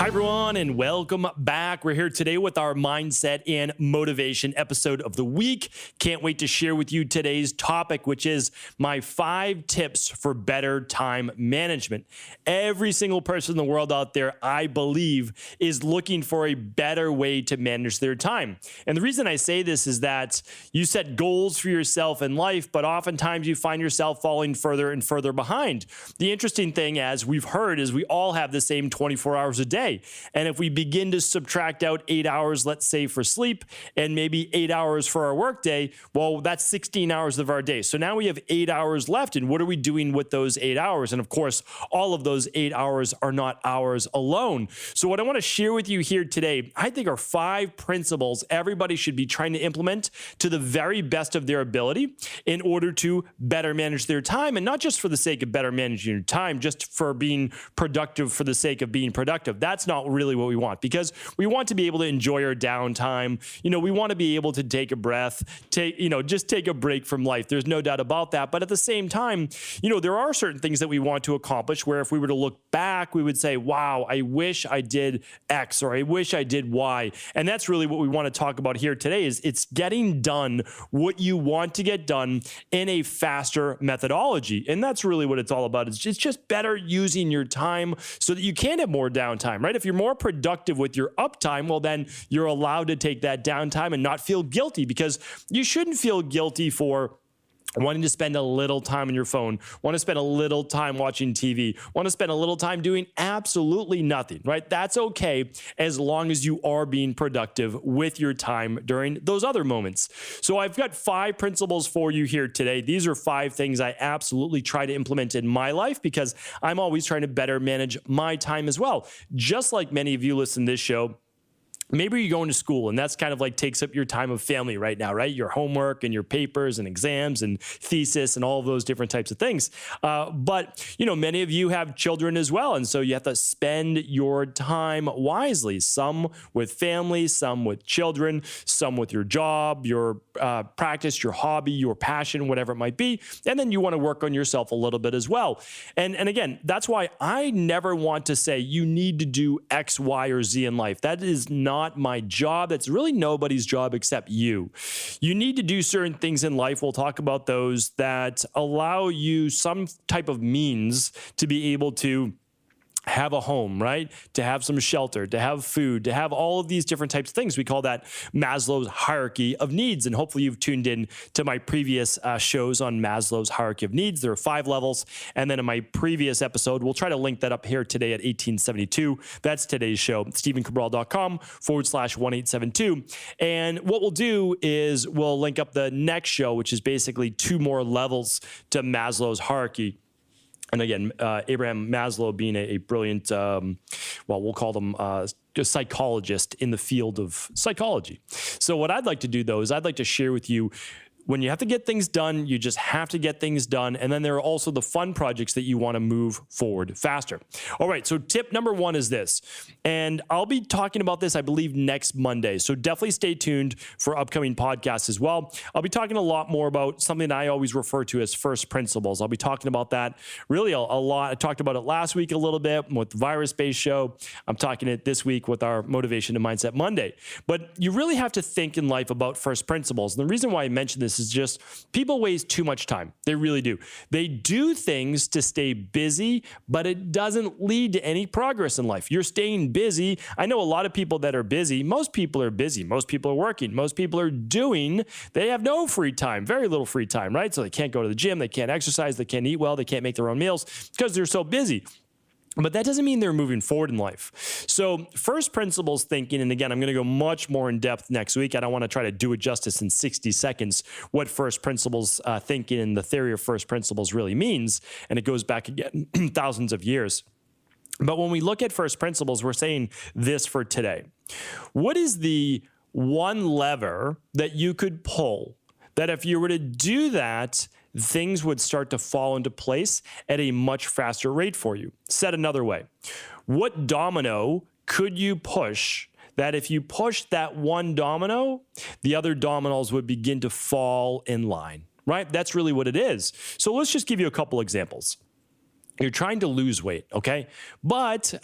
everyone, and welcome back. We're here today with our mindset and motivation episode of the week. Can't wait to share with you today's topic, which is my 5 tips for better time management. Every single person in the world out there, I believe, is looking for a better way to manage their time. And the reason I say this is that you set goals for yourself in life, but oftentimes you find yourself falling further and further behind. The interesting thing, as we've heard, is we all have the same 24 hours a day. And if we begin to subtract out 8 hours, let's say for sleep, and maybe 8 hours for our workday, well, that's 16 hours of our day. So now we have 8 hours left. And what are we doing with those 8 hours? And of course, all of those 8 hours are not ours alone. So what I want to share with you here today, I think, are 5 principles everybody should be trying to implement to the very best of their ability in order to better manage their time. And not just for the sake of better managing your time, just for being productive for the sake of being productive. That's not really what we want, because we want to be able to enjoy our downtime. We want to be able to take a breath, just take a break from life. There's no doubt about that. But at the same time, there are certain things that we want to accomplish where if we were to look back, we would say, wow, I wish I did X, or I wish I did Y. And that's really what we want to talk about here today, is it's getting done what you want to get done in a faster methodology. And that's really what it's all about. It's just better using your time so that you can have more downtime, right? If you're more productive with your uptime, well, then you're allowed to take that downtime and not feel guilty, because you shouldn't feel guilty for wanting to spend a little time on your phone, want to spend a little time watching TV, want to spend a little time doing absolutely nothing, right? That's okay, as long as you are being productive with your time during those other moments. So I've got 5 principles for you here today. These are 5 things I absolutely try to implement in my life, because I'm always trying to better manage my time as well. Just like many of you listen to this show, maybe you're going to school and that's kind of like takes up your time of family right now, right? Your homework and your papers and exams and thesis and all of those different types of things. But many of you have children as well. And so you have to spend your time wisely, some with family, some with children, some with your job, your practice, your hobby, your passion, whatever it might be. And then you want to work on yourself a little bit as well. And again, that's why I never want to say you need to do X, Y, or Z in life. That is not my job. That's really nobody's job except you. You need to do certain things in life. We'll talk about those that allow you some type of means to be able to have a home, right? To have some shelter, to have food, to have all of these different types of things. We call that Maslow's hierarchy of needs. And hopefully you've tuned in to my previous shows on Maslow's hierarchy of needs. There are 5 levels. And then in my previous episode, we'll try to link that up here today at 1872. That's today's show, stephencabral.com/1872. And what we'll do is we'll link up the next show, which is basically 2 more levels to Maslow's hierarchy. And again, Abraham Maslow being a brilliant, we'll call them a psychologist in the field of psychology. So what I'd like to do, though, is I'd like to share with you, when you have to get things done, you just have to get things done. And then there are also the fun projects that you want to move forward faster. All right, so tip number 1 is this. And I'll be talking about this, I believe, next Monday. So definitely stay tuned for upcoming podcasts as well. I'll be talking a lot more about something I always refer to as first principles. I'll be talking about that really a lot. I talked about it last week a little bit with the virus-based show. I'm talking it this week with our Motivation and Mindset Monday. But you really have to think in life about first principles. And the reason why I mention this is just people waste too much time. They really do. They do things to stay busy, but it doesn't lead to any progress in life. You're staying busy. I know a lot of people that are busy. Most people are busy. Most people are working. Most people are doing. They have no free time, very little free time, right? So they can't go to the gym. They can't exercise. They can't eat well. They can't make their own meals because they're so busy. But that doesn't mean they're moving forward in life. So first principles thinking, and again, I'm going to go much more in depth next week. I don't want to try to do it justice in 60 seconds, what first principles thinking and the theory of first principles really means. And it goes back again thousands of years. But when we look at first principles, we're saying this for today. What is the one lever that you could pull that if you were to do that, things would start to fall into place at a much faster rate for you? Said another way, what domino could you push that if you push that one domino, the other dominoes would begin to fall in line, right? That's really what it is. So let's just give you a couple examples. You're trying to lose weight, okay? But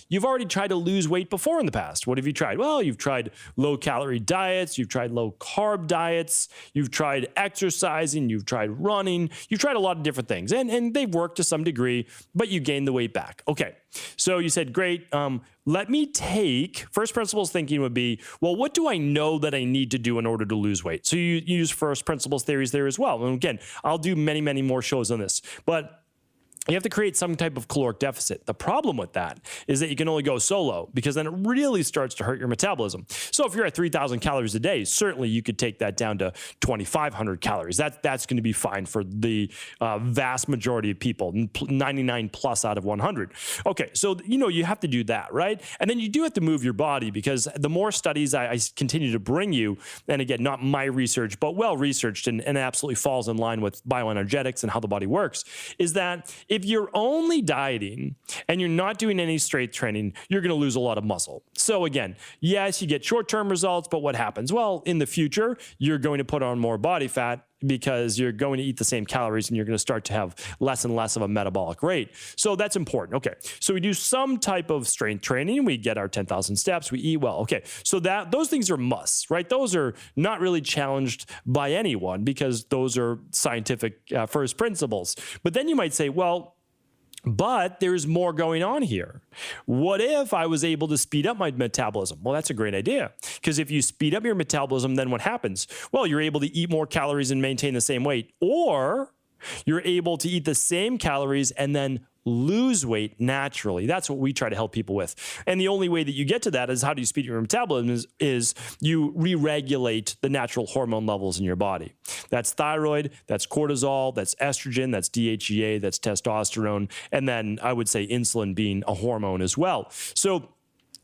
you've already tried to lose weight before in the past. What have you tried? Well, you've tried low-calorie diets, you've tried low-carb diets, you've tried exercising, you've tried running, you've tried a lot of different things, and they've worked to some degree, but you gained the weight back. Okay, so you said, great, let me take, first principles thinking would be, well, what do I know that I need to do in order to lose weight? So you use first principles theories there as well. And again, I'll do many, many more shows on this, but you have to create some type of caloric deficit. The problem with that is that you can only go so low because then it really starts to hurt your metabolism. So if you're at 3,000 calories a day, certainly you could take that down to 2,500 calories. That's going to be fine for the vast majority of people, 99 plus out of 100. Okay, so you have to do that, right? And then you do have to move your body because the more studies I continue to bring you, and again, not my research, but well-researched and absolutely falls in line with bioenergetics and how the body works, is that if you're only dieting and you're not doing any strength training, you're going to lose a lot of muscle. So again, yes, you get short-term results, but what happens? Well, in the future, you're going to put on more body fat because you're going to eat the same calories and you're going to start to have less and less of a metabolic rate. So that's important. Okay. So we do some type of strength training. We get our 10,000 steps. We eat well. Okay. So those things are musts, right? Those are not really challenged by anyone because those are scientific first principles. But then you might say, well, but there's more going on here. What if I was able to speed up my metabolism? Well, that's a great idea. Because if you speed up your metabolism, then what happens? Well, you're able to eat more calories and maintain the same weight. Or you're able to eat the same calories and then lose weight naturally. That's what we try to help people with. And the only way that you get to that is how do you speed your metabolism is you re-regulate the natural hormone levels in your body. That's thyroid, that's cortisol, that's estrogen, that's DHEA, that's testosterone, and then I would say insulin being a hormone as well. So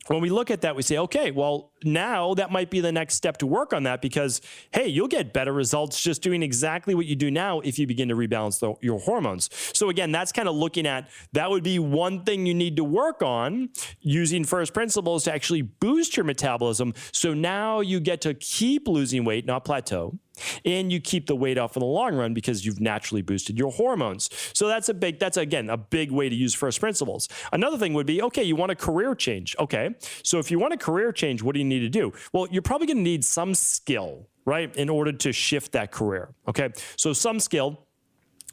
when we look at that, we say, okay, well, now that might be the next step to work on that because, hey, you'll get better results just doing exactly what you do now if you begin to rebalance your hormones. So again, that's kind of looking at, that would be one thing you need to work on using first principles to actually boost your metabolism. So now you get to keep losing weight, not plateau. And you keep the weight off in the long run because you've naturally boosted your hormones. So that's again, a big way to use first principles. Another thing would be, okay, you want a career change. Okay, so if you want a career change, what do you need to do? Well, you're probably going to need some skill, right, in order to shift that career. Okay, so some skill.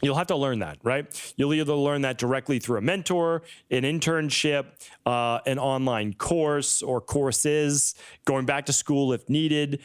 You'll have to learn that, right? You'll either learn that directly through a mentor, an internship, an online course or courses, going back to school if needed,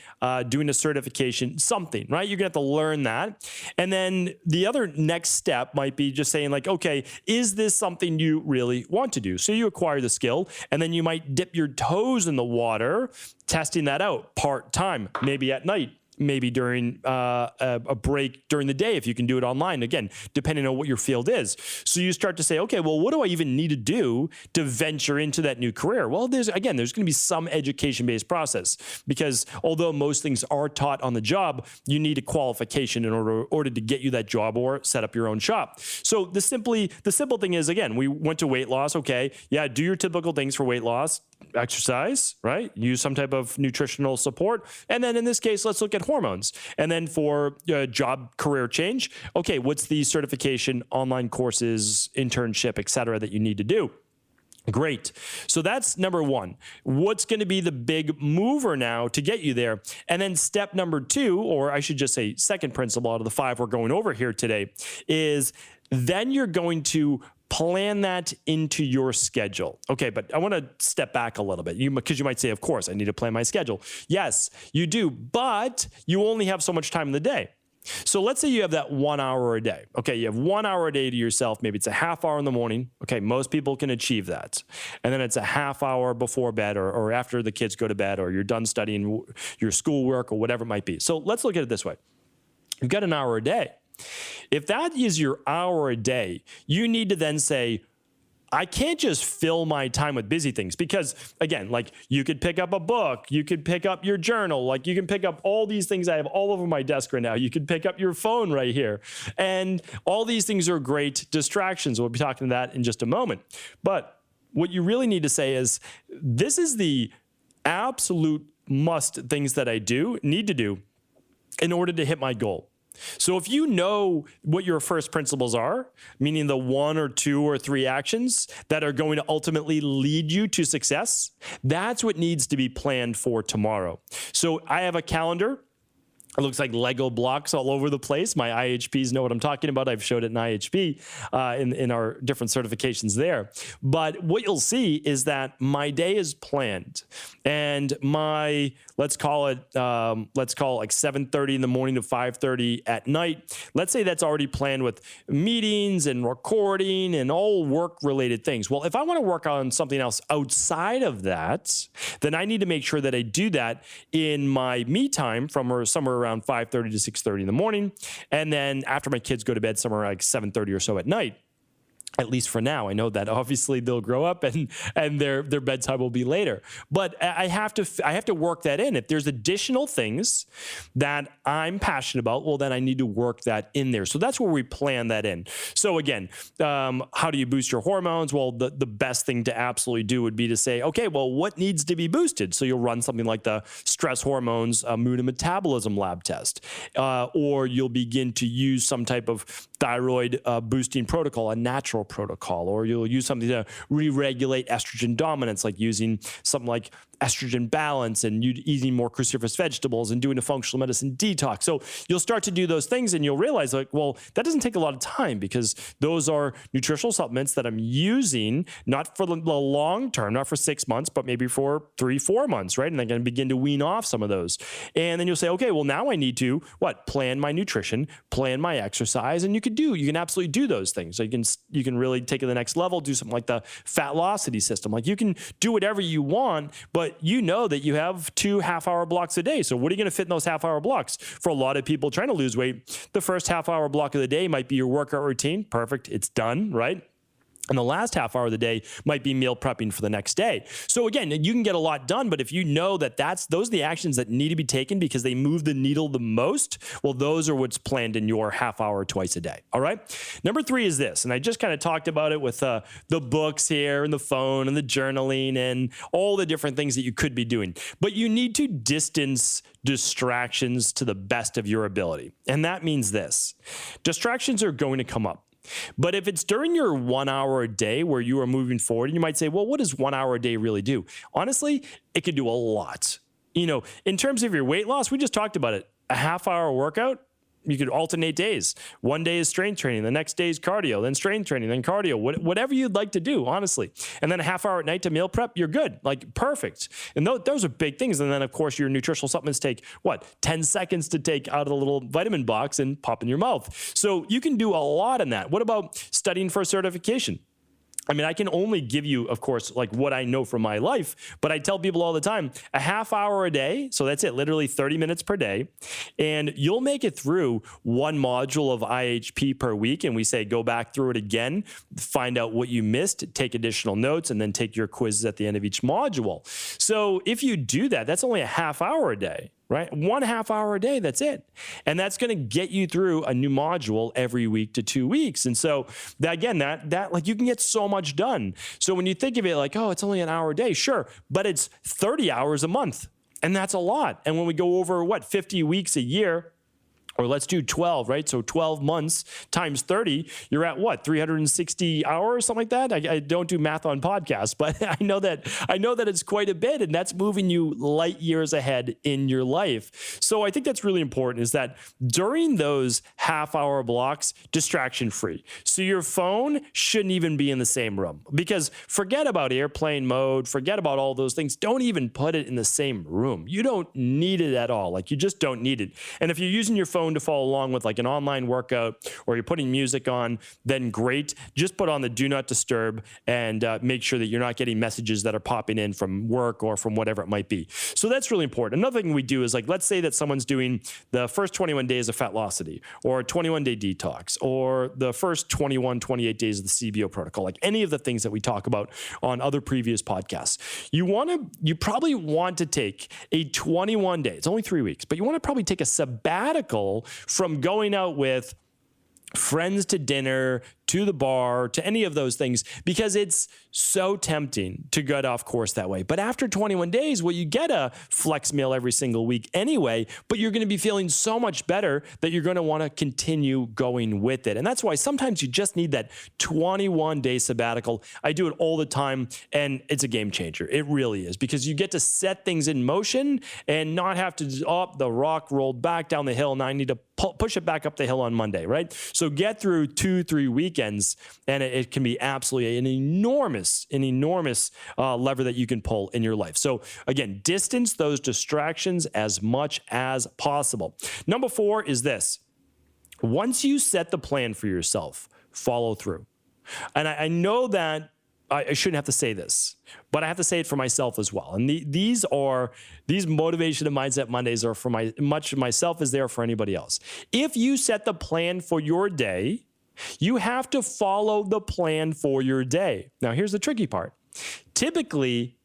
doing a certification, something, right? You're gonna have to learn that. And then the other next step might be just saying like, okay, is this something you really want to do? So you acquire the skill and then you might dip your toes in the water, testing that out part-time, maybe at night. Maybe during a break during the day if you can do it online, again, depending on what your field is. So you start to say, okay, well, what do I even need to do to venture into that new career? Well, there's going to be some education-based process because although most things are taught on the job, you need a qualification in order to get you that job or set up your own shop. So the simple thing is, again, we went to weight loss. Okay, yeah, do your typical things for weight loss. Exercise, right? Use some type of nutritional support. And then in this case, let's look at hormones. And then for job career change, okay, what's the certification, online courses, internship, et cetera, that you need to do? Great. So that's number one. What's going to be the big mover now to get you there? And then step number two, or I should just say second principle out of the 5 we're going over here today, is then you're going to plan that into your schedule. Okay, but I want to step back a little bit because you might say, of course, I need to plan my schedule. Yes, you do, but you only have so much time in the day. So let's say you have that 1 hour a day. Okay, you have 1 hour a day to yourself. Maybe it's a half hour in the morning. Okay, most people can achieve that. And then it's a half hour before bed or after the kids go to bed or you're done studying your schoolwork or whatever it might be. So let's look at it this way. You've got an hour a day. If that is your hour a day, you need to then say, I can't just fill my time with busy things because, again, like you could pick up a book, you could pick up your journal, like you can pick up all these things I have all over my desk right now. You could pick up your phone right here. And all these things are great distractions. We'll be talking to that in just a moment. But what you really need to say is, this is the absolute must things that I need to do in order to hit my goal. So if you know what your first principles are, meaning the 1 or 2 or 3 actions that are going to ultimately lead you to success, that's what needs to be planned for tomorrow. So I have a calendar. It looks like Lego blocks all over the place. My IHPs know what I'm talking about. I've showed it in IHP in our different certifications there. But what you'll see is that my day is planned, and my let's call it like 7:30 in the morning to 5:30 at night. Let's say that's already planned with meetings and recording and all work-related things. Well, if I want to work on something else outside of that, then I need to make sure that I do that in my me time from somewhere around 5:30 to 6:30 in the morning. And then after my kids go to bed, somewhere like 7:30 or so at night. At least for now. I know that obviously they'll grow up and their bedtime will be later. But I have to work that in. If there's additional things that I'm passionate about, well, then I need to work that in there. So that's where we plan that in. So again, how do you boost your hormones? Well, the best thing to absolutely do would be to say, okay, well, what needs to be boosted? So you'll run something like the stress hormones mood and metabolism lab test, or you'll begin to use some type of thyroid boosting protocol, a natural protocol, or you'll use something to re-regulate estrogen dominance, like using something like estrogen balance and you eating more cruciferous vegetables and doing a functional medicine detox. So you'll start to do those things and you'll realize like, well, that doesn't take a lot of time because those are nutritional supplements that I'm using, not for the long term, not for 6 months, but maybe for 3-4 months, right? And I'm going to begin to wean off some of those. And then you'll say, okay, well, now I need to plan my nutrition, plan my exercise, and you can absolutely do those things. So you can really take it to the next level, do something like the Fatlocity system. Like you can do whatever you want, but you know that you have 2 half-hour blocks a day. So what are you going to fit in those half-hour blocks? For a lot of people trying to lose weight, the first half-hour block of the day might be your workout routine. Perfect. It's done, right? And the last half hour of the day might be meal prepping for the next day. So again, you can get a lot done, but if you know that those are the actions that need to be taken because they move the needle the most, well, those are what's planned in your half hour twice a day. All right. Number 3 is this, and I just kind of talked about it with the books here and the phone and the journaling and all the different things that you could be doing. But you need to distance distractions to the best of your ability. And that means this: distractions are going to come up. But if it's during your 1 hour a day where you are moving forward, and you might say, well, what does 1 hour a day really do? Honestly, it can do a lot. In terms of your weight loss, we just talked about it. A half-hour workout, you could alternate days. One day is strength training, the next day is cardio, then strength training, then cardio, whatever you'd like to do, honestly. And then a half hour at night to meal prep, you're good, like perfect. And those are big things. And then, of course, your nutritional supplements take, 10 seconds to take out of the little vitamin box and pop in your mouth. So you can do a lot in that. What about studying for certification? I mean, I can only give you, of course, like what I know from my life, but I tell people all the time, a half hour a day. So that's it, literally 30 minutes per day. And you'll make it through 1 module of IHP per week. And we say, go back through it again, find out what you missed, take additional notes, and then take your quizzes at the end of each module. So if you do that, that's only a half hour a day. Right? 1 half hour a day, that's it. And that's going to get you through a new module every week to 2 weeks. And so that like you can get so much done. So when you think of it like, oh, it's only an hour a day, sure, but it's 30 hours a month. And that's a lot. And when we go over 50 weeks a year, or let's do 12, right? So 12 months times 30, you're at 360 hours, something like that? I don't do math on podcasts, but I know that it's quite a bit, and that's moving you light years ahead in your life. So I think that's really important, is that during those half-hour blocks, distraction-free. So your phone shouldn't even be in the same room, because forget about airplane mode, forget about all those things. Don't even put it in the same room. You don't need it at all. Like, you just don't need it. And if you're using your phone to follow along with like an online workout, or you're putting music on, then great. Just put on the do not disturb and make sure that you're not getting messages that are popping in from work or from whatever it might be. So that's really important. Another thing we do is, like, let's say that someone's doing the first 21 days of Fatlocity, or a 21-day detox, or the first 28 days of the CBO protocol, like any of the things that we talk about on other previous podcasts. You probably want to take a 21 day, it's only 3 weeks, but you want to probably take a sabbatical from going out with friends to dinner, to the bar, to any of those things, because it's so tempting to get off course that way. But after 21 days, well, you get a flex meal every single week anyway, but you're going to be feeling so much better that you're going to want to continue going with it. And that's why sometimes you just need that 21-day sabbatical. I do it all the time, and it's a game changer. It really is, because you get to set things in motion and not have to, the rock rolled back down the hill, and I need to push it back up the hill on Monday, right? So get through 2-3 weekends, and it can be absolutely an enormous lever that you can pull in your life. So again, distance those distractions as much as possible. Number 4 is this. Once you set the plan for yourself, follow through. And I know that I shouldn't have to say this, but I have to say it for myself as well. And these motivation and mindset Mondays are for much of myself as they are for anybody else. If you set the plan for your day, you have to follow the plan for your day. Now, here's the tricky part. Typically,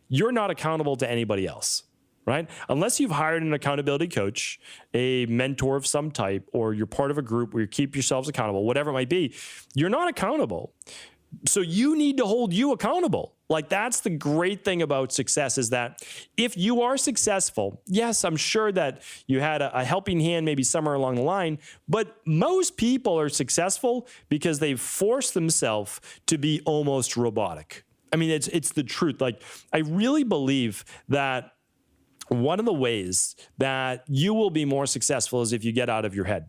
you're not accountable to anybody else, right? Unless you've hired an accountability coach, a mentor of some type, or you're part of a group where you keep yourselves accountable, whatever it might be, you're not accountable. So you need to hold you accountable. Like, that's the great thing about success, is that if you are successful, yes, I'm sure that you had a helping hand maybe somewhere along the line, but most people are successful because they've forced themselves to be almost robotic. I mean, it's the truth. Like, I really believe that one of the ways that you will be more successful is if you get out of your head.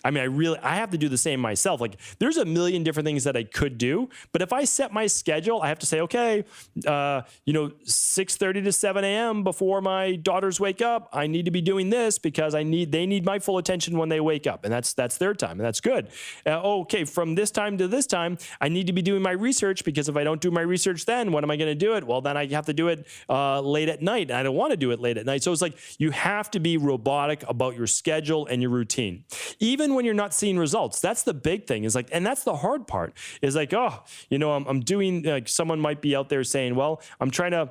I mean, I have to do the same myself. Like, there's a million different things that I could do, but if I set my schedule, I have to say, okay, 6:30 to 7 a.m. before my daughters wake up, I need to be doing this because they need my full attention when they wake up, and that's their time, and that's good. Okay, from this time to this time, I need to be doing my research, because if I don't do my research, then when am I going to do it? Well, then I have to do it late at night, and I don't want to do it late at night. So it's like, you have to be robotic about your schedule and your routine. Even when you're not seeing results, that's the big thing, is like, and that's the hard part, is like, I'm doing, like, someone might be out there saying, well, I'm trying to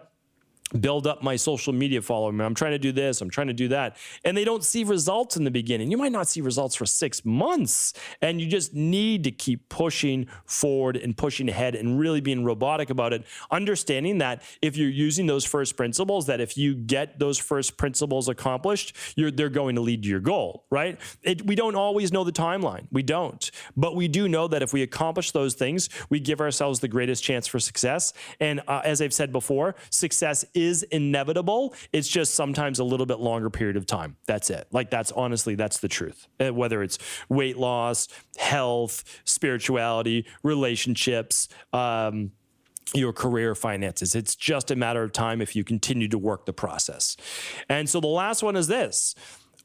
build up my social media following. I'm trying to do this, I'm trying to do that. And they don't see results in the beginning. You might not see results for 6 months, and you just need to keep pushing forward and pushing ahead and really being robotic about it. Understanding that if you're using those first principles, that if you get those first principles accomplished, they're going to lead to your goal, right? We don't always know the timeline. We don't. But we do know that if we accomplish those things, we give ourselves the greatest chance for success. And as I've said before, success is inevitable. It's just sometimes a little bit longer period of time. That's it. Like, that's the truth. Whether it's weight loss, health, spirituality, relationships, your career, finances. It's just a matter of time if you continue to work the process. And so the last one is this.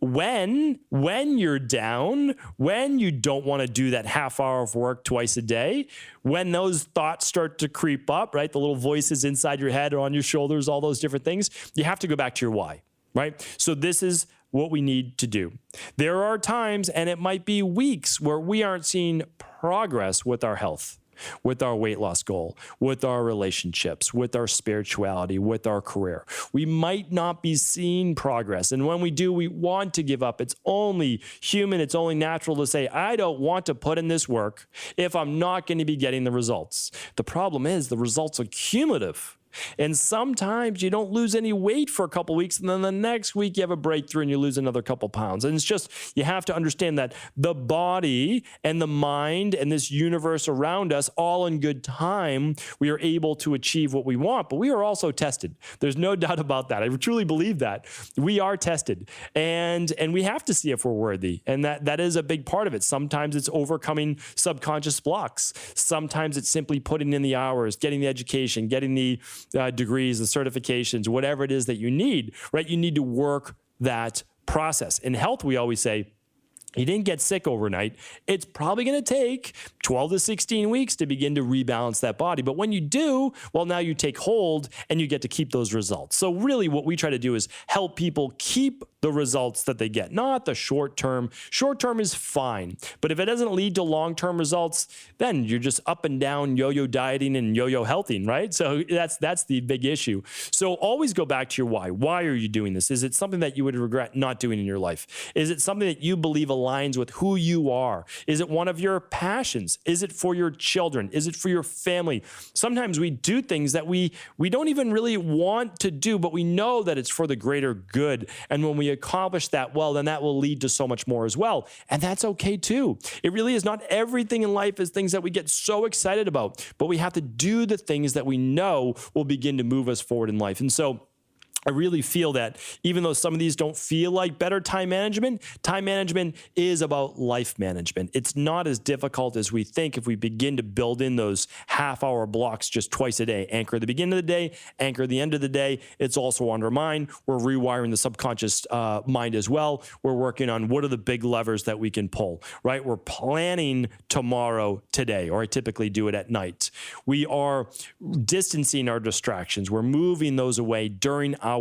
When you're down, when you don't want to do that half hour of work twice a day, when those thoughts start to creep up, right? The little voices inside your head or on your shoulders, all those different things, you have to go back to your why, right? So this is what we need to do. There are times, and it might be weeks, where we aren't seeing progress with our health, with our weight loss goal, with our relationships, with our spirituality, with our career. We might not be seeing progress. And when we do, we want to give up. It's only human, it's only natural to say, I don't want to put in this work if I'm not going to be getting the results. The problem is, the results are cumulative. And sometimes you don't lose any weight for a couple weeks, and then the next week you have a breakthrough and you lose another couple pounds. And it's just, you have to understand that the body and the mind and this universe around us, all in good time, we are able to achieve what we want. But we are also tested. There's no doubt about that. I truly believe that. We are tested. And we have to see if we're worthy. And that is a big part of it. Sometimes it's overcoming subconscious blocks. Sometimes it's simply putting in the hours, getting the education, getting the degrees, the certifications, whatever it is that you need, right? You need to work that process. In health, we always say, you didn't get sick overnight. It's probably going to take 12 to 16 weeks to begin to rebalance that body. But when you do, well, now you take hold and you get to keep those results. So really what we try to do is help people keep the results that they get, not the short term. Short term is fine, but if it doesn't lead to long-term results, then you're just up and down yo-yo dieting and yo-yo healthing, right? So that's the big issue. So always go back to your why. Why are you doing this? Is it something that you would regret not doing in your life? Is it something that you believe aligns aligns with who you are? Is it one of your passions? Is it for your children? Is it for your family? Sometimes we do things that we don't even really want to do, but we know that it's for the greater good. And when we accomplish that, well, then that will lead to so much more as well. And that's okay too. It really is not everything in life is things that we get so excited about, but we have to do the things that we know will begin to move us forward in life. And so I really feel that even though some of these don't feel like better time management is about life management. It's not as difficult as we think if we begin to build in those half-hour blocks just twice a day. Anchor at the beginning of the day, anchor at the end of the day. It's also on our mind. We're rewiring the subconscious mind as well. We're working on what are the big levers that we can pull, right? We're planning tomorrow today, or I typically do it at night. We are distancing our distractions. We're moving those away during our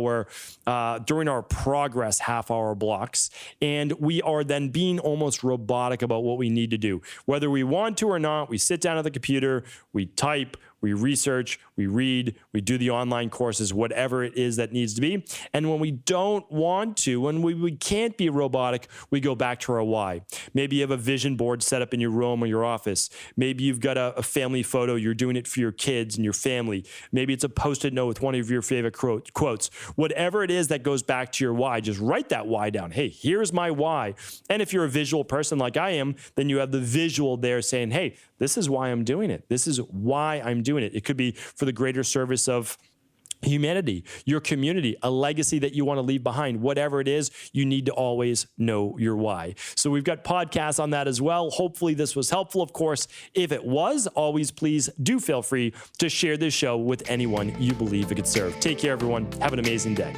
progress half-hour blocks, and we are then being almost robotic about what we need to do. Whether we want to or not, we sit down at the computer, we type, we research, we read, we do the online courses, whatever it is that needs to be. And when we don't want to, when we can't be robotic, we go back to our why. Maybe you have a vision board set up in your room or your office. Maybe you've got a family photo. You're doing it for your kids and your family. Maybe it's a Post-it note with one of your favorite quotes. Whatever it is that goes back to your why, just write that why down. Hey, here's my why. And if you're a visual person like I am, then you have the visual there saying, hey, this is why I'm doing it. This is why I'm doing it. It could be for the greater service of humanity, your community, a legacy that you want to leave behind. Whatever it is, you need to always know your why. So we've got podcasts on that as well. Hopefully this was helpful. Of course, if it was, always please do feel free to share this show with anyone you believe it could serve. Take care, everyone. Have an amazing day.